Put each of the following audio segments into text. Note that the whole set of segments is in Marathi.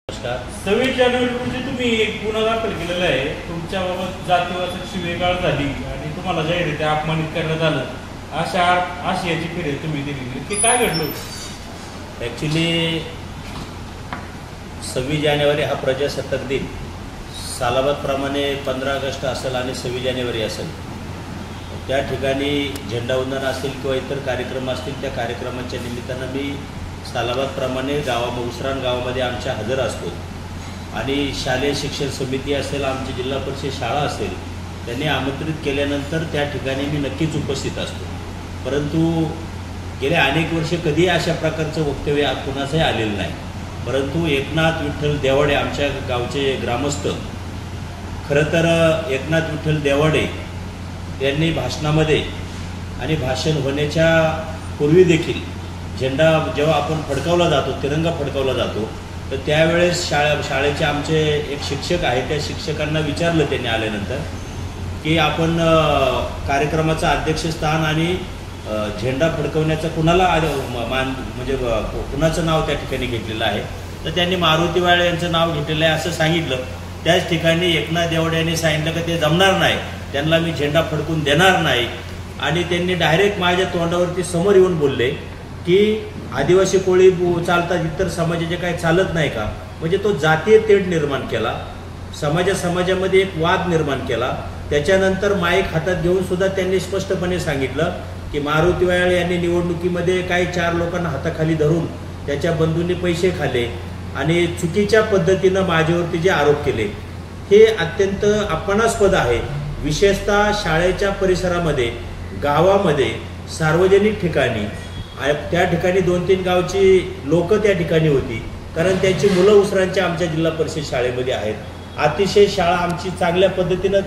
26 जानेवारी रोजी तुम्ही एक गुन्हा दाखल केलेला आहे. तुमच्याबाबत जातीवाचक शिवीगाळ झाली आणि तुम्हाला जाहीररित्या अपमानित करण्यात आलं. अशा आशयाची फिर्याद तुम्ही दिली की काय घडलं? ॲक्च्युली 26 जानेवारी हा प्रजासत्ताक दिन सालाबादप्रमाणे 15 ऑगस्ट असेल आणि 26 जानेवारी असेल. त्या ठिकाणी झेंडावंदन असेल किंवा इतर कार्यक्रम असतील, त्या कार्यक्रमाच्या निमित्तानं मी सालाबादप्रमाणे उसराण गावामध्ये आमच्या हजर असतो. आणि शालेय शिक्षण समिती असेल, आमची जिल्हा परिषद शाळा असेल, त्यांनी आमंत्रित केल्यानंतर त्या ठिकाणी मी नक्कीच उपस्थित असतो. परंतु गेल्या अनेक वर्षे कधी अशा प्रकारचं वक्तव्य कुणाचंही आलेलं नाही. परंतु एकनाथ विठ्ठल देवाडे आमच्या गावचे ग्रामस्थ, खरं तर एकनाथ विठ्ठल देवाडे यांनी भाषणामध्ये आणि भाषण होण्याच्या पूर्वी देखील झेंडा जेव्हा आपण फडकावला जातो, तिरंगा फडकावला जातो, तर त्यावेळेस शाळेचे आमचे एक शिक्षक आहे, त्या शिक्षकांना विचारलं त्यांनी आल्यानंतर की आपण कार्यक्रमाचं अध्यक्षस्थान आणि झेंडा फडकवण्याचं कुणाला म्हणजे कुणाचं नाव त्या ठिकाणी घेतलेलं आहे. तर त्यांनी मारुती वाळे यांचं नाव घेतलेलं आहे असं सांगितलं. त्याच ठिकाणी एकनाथ देवडे यांनी सांगितलं की ते जमणार नाही, त्यांना मी झेंडा फडकून देणार नाही. आणि त्यांनी डायरेक्ट माझ्या तोंडावरती समोर येऊन बोलले की आदिवासी कोळी चालतात, इतर समाजाचे काही चालत नाही का? म्हणजे तो जातीय तेढ निर्माण केला, समाजामध्ये एक वाद निर्माण केला. त्याच्यानंतर माईक हातात घेऊन सुद्धा त्यांनी स्पष्टपणे सांगितलं की मारुती वाळे यांनी निवडणुकीमध्ये काही 4 लोकांना हाताखाली धरून त्याच्या बंधूंनी पैसे खाल्ले आणि चुकीच्या पद्धतीनं माझ्यावरती जे आरोप केले हे अत्यंत अपमानास्पद आहे. विशेषतः शाळेच्या परिसरामध्ये, गावामध्ये, सार्वजनिक ठिकाणी, त्या ठिकाणी 2-3 गावची लोक त्या ठिकाणी होती, कारण त्यांची मुलं उसरांच्या आमच्या जिल्हा परिषद शाळेमध्ये आहेत. अतिशय शाळा आमची चांगल्या पद्धतीनं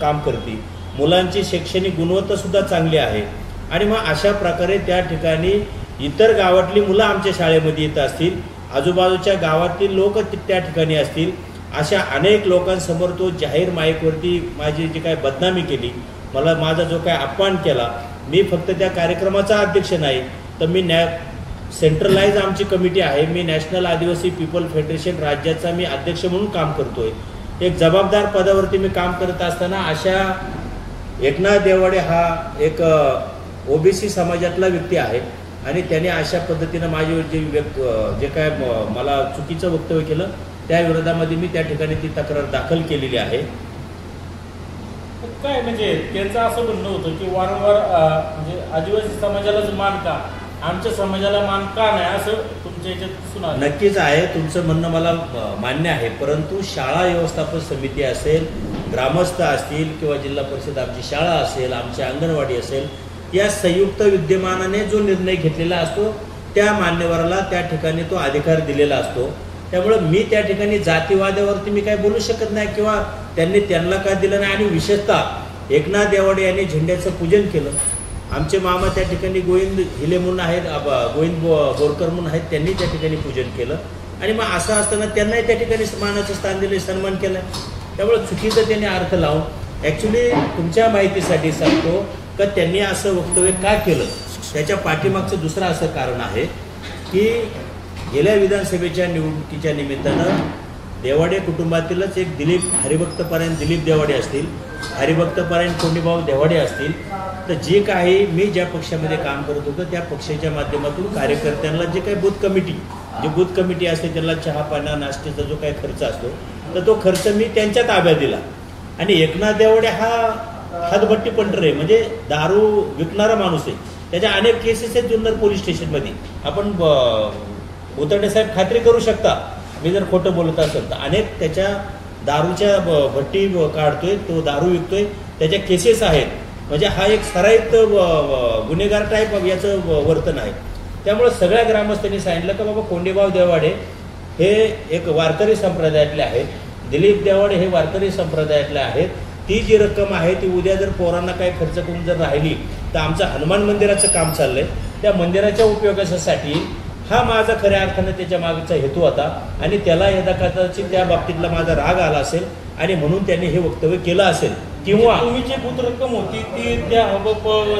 काम करते, मुलांची शैक्षणिक गुणवत्ता सुद्धा चांगली आहे. आणि मग अशा प्रकारे त्या ठिकाणी इतर गावातली मुलं आमच्या शाळेमध्ये येत असतील, आजूबाजूच्या गावातील लोक त्या ठिकाणी असतील, अशा अनेक लोकांसमोर तो जाहीर माईकवरती माझी जी काय बदनामी केली, माझा जो काय अपमान केला. मी फक्त त्या कार्यक्रमाचा अध्यक्ष नाही, तर मी सेंट्रलाइज आमची कमिटी आहे, मी नॅशनल आदिवासी पीपल फेडरेशन राज्याचा मी अध्यक्ष म्हणून काम करतोय. एक जबाबदार पदावरती मी काम करत असताना अशा एकनाथ देवाडे हा एक ओबीसी समाजातला व्यक्ती आहे आणि त्याने अशा पद्धतीनं माझ्यावर जे काय मला चुकीचं वक्तव्य केलं, त्या विरोधामध्ये मी त्या ठिकाणी ती तक्रार दाखल केलेली आहे. काय म्हणजे त्यांचं असं म्हणणं होतं की वारंवार म्हणजे आदिवासी समाजालाच मान का, आमच्या समाजाला मान का नाही, असं तुमच्या याच्यात सुना? नक्कीच आहे, तुमचं म्हणणं मला मान्य आहे. परंतु शाळा व्यवस्थापन समिती असेल, ग्रामस्थ असतील किंवा जिल्हा परिषद आमची शाळा असेल, आमची अंगणवाडी असेल, या संयुक्त विद्यमानाने जो निर्णय घेतलेला असतो त्या मान्यवराला त्या ठिकाणी तो अधिकार दिलेला असतो. त्यामुळे मी त्या ठिकाणी जातीवादावरती मी काय बोलू शकत नाही किंवा त्यांना काय दिलं नाही. आणि विशेषतः एकनाथ देवाडे यांनी झेंड्याचं पूजन केलं. आमचे मामा त्या ठिकाणी गोविंद हिले म्हणून आहेत, गोविंद बोरकर म्हणून आहेत, त्यांनी त्या ठिकाणी पूजन केलं. आणि मग असं असताना त्यांनाही त्या ठिकाणी मानाचं स्थान दिले, सन्मान केला. त्यामुळे चुकीचं त्यांनी अर्थ लावून, ॲक्च्युली तुमच्या माहितीसाठी सांगतो का त्यांनी असं वक्तव्य का केलं, त्याच्या पाठीमागचं दुसरं असं कारण आहे की गेल्या विधानसभेच्या निवडणुकीच्या निमित्तानं देवाडे कुटुंबातीलच एक हरिभक्तपरायण दिलीप देवाडे असतील, हरिभक्तपरायण कोंडीभाऊ देवाडे असतील, तर जे काही मी ज्या पक्षामध्ये काम करत होतो त्या पक्षाच्या माध्यमातून कार्यकर्त्यांना जे काही बूथ कमिटी असते त्याला चहा पाण्या नाश्त्याचा जो काही खर्च असतो तर तो खर्च मी त्यांच्या ताब्यात दिला. आणि एकनाथ देवाडे हा हातभट्टी पंटर आहे, म्हणजे दारू विकणारा माणूस आहे. त्याच्या अनेक केसेस आहेत जुन्नर पोलीस स्टेशनमध्ये. आपण उतरडे साहेब खात्री करू शकता, मी जर खोटं बोलत असेल तर अनेक त्याच्या दारूच्या भट्टी काढतोय, तो दारू विकतोय, त्याच्या केसेस आहेत. म्हणजे हा एक सराईत गुन्हेगार टाईप याचं वर्तन आहे. त्यामुळे सगळ्या ग्रामस्थांनी सांगितलं की बाबा कोंडीभाऊ देवाडे हे एक वारकरी संप्रदायातले आहेत, दिलीप देवाडे हे वारकरी संप्रदायातले आहेत. ती जी रक्कम आहे ती उद्या जर पोरांना काही खर्च करून जर राहिली तर आमचं हनुमान मंदिराचं काम चाललंय, त्या मंदिराच्या उपयोगासाठी हा माझा खऱ्या अर्थानं त्याच्या मागचा हेतू होता. आणि त्याला यदा कदाचित त्या बाबतीतला माझा राग आला असेल आणि म्हणून त्यांनी हे वक्तव्य केलं असेल. किंवा तुम्ही जी बूथ रक्कम होती ती त्या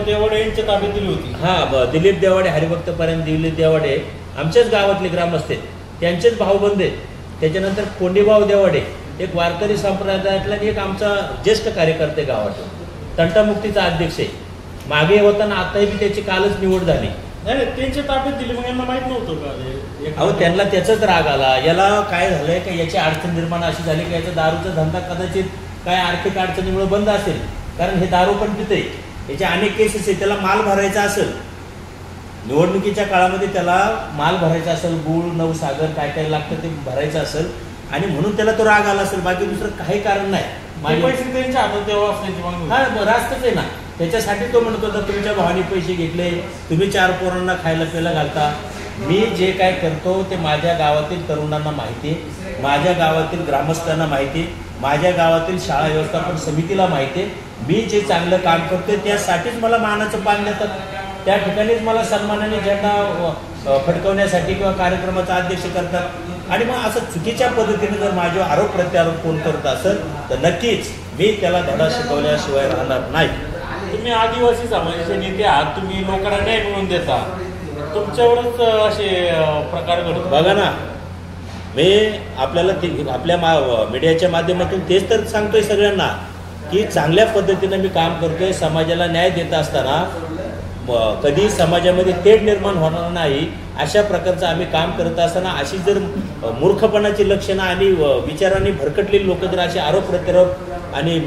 देवाडे यांच्या ताब्यात दिली होती? हा, दिलीप देवाडे, हरिभक्तपरायण दिलीप देवाडे आमच्याच गावातले ग्रामस्थ आहेत, त्यांचेच भाऊबंद आहेत. त्याच्यानंतर कोंडीभाऊ देवाडे एक वारकरी संप्रदायातला एक आमचा ज्येष्ठ कार्यकर्ते गावात तंटामुक्तीचा अध्यक्ष आहे. मागे होताना आताही बी त्याची कालच निवड झाली. नाही त्यांच्या ताब्यात दिली मग यांना माहित नव्हतं का? अहो त्यांना त्याचाच राग आला. याला काय झालंय का याची अडचण निर्माण अशी झाली की याचा दारूचा धंदा कदाचित काय आर्थिक अडचणीमुळे बंद असेल, कारण हे दारू पण पिते. याचे अनेक केसेस आहे. त्याला माल भरायचा असेल, निवडणुकीच्या काळामध्ये त्याला माल भरायचा असेल, गूळ नवसागर काय काय लागतं ते भरायचं असेल आणि म्हणून त्याला तो राग आला असेल. बाकी दुसरं काही कारण नाही. पैसे त्यांच्या हातात तेव्हा असल्याची मागणी. हा रास्तच आहे ना. त्याच्यासाठी तो म्हणत होता तुमच्या भावाने पैसे घेतले, तुम्ही 4 पोरांना खायला प्यायला घालता. मी जे काय करतो ते माझ्या गावातील तरुणांना माहिती आहे, माझ्या गावातील ग्रामस्थांना माहिती आहे, माझ्या गावातील शाळा व्यवस्थापन समितीला माहिती आहे. मी जे चांगलं काम करतोय त्यासाठीच मला मानाचं पान देतात. त्या ठिकाणीच मला सन्मानाने झेंडा फडकवण्यासाठी किंवा कार्यक्रमाचा अध्यक्ष करतात. आणि मग असं चुकीच्या पद्धतीने जर माझ्यावर आरोप प्रत्यारोप कोण करत असेल तर नक्कीच मी त्याला धडा शिकवल्याशिवाय राहणार नाही. तुम्ही आदिवासी समाजाचे नेते आहात, तुम्ही लोकांना न्याय मिळवून देता, तुमच्यावरच असे प्रकार घडतो. बघा ना, मी आपल्याला आपल्या मीडियाच्या माध्यमातून तेच तर सांगतोय सगळ्यांना की चांगल्या पद्धतीनं मी काम करतोय. समाजाला न्याय देत असताना कधी समाजामध्ये तेढ निर्माण होणार नाही अशा प्रकारचं आम्ही काम करत असताना अशी जर मूर्खपणाची लक्षणं आणि विचारांनी भरकटलेली लोक जर असे आरोप प्रत्यारोप आणि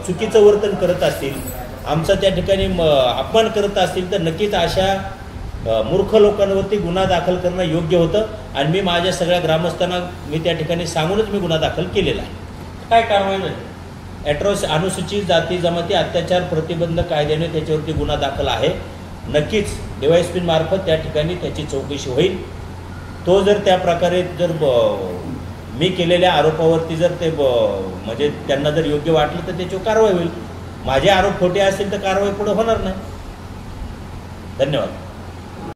चुकीचं वर्तन करत असतील, आमचा त्या ठिकाणी अपमान करत असतील तर नक्कीच अशा मूर्ख लोकांवरती गुन्हा दाखल करणं योग्य होतं. आणि मी माझ्या सगळ्या ग्रामस्थांना मी त्या ठिकाणी सांगूनच मी गुन्हा दाखल केलेला आहे. काय कारवाई झाली? अनुसूचित जाती जमाती अत्याचार प्रतिबंध कायद्याने त्याच्यावरती गुन्हा दाखल आहे. नक्कीच DYSP मार्फत त्या ठिकाणी त्याची चौकशी होईल. तो जर त्या प्रकारे जर मी केलेल्या आरोपावरती जर ते म्हणजे त्यांना जर योग्य वाटलं तर त्याच्यावर कारवाई होईल. माझे आरोप खोटे असतील तर कारवाई पुढे होणार नाही. धन्यवाद.